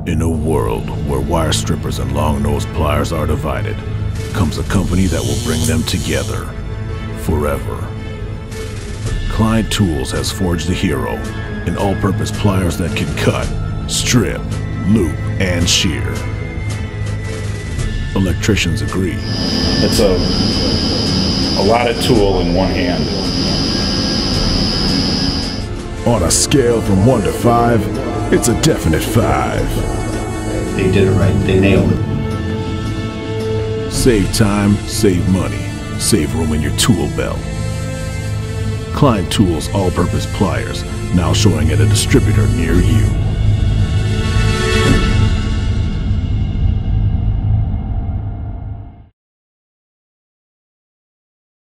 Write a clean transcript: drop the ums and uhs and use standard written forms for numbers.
In a world where wire strippers and long-nosed pliers are divided, comes a company that will bring them together forever. Klein Tools has forged a hero in all-purpose pliers that can cut, strip, loop, and shear. Electricians agree. It's a lot of tool in one hand. On a scale from 1 to 5, it's a definite 5. They did it right. They nailed it. Save time, save money, save room in your tool belt. Klein Tools all-purpose pliers, now showing at a distributor near you.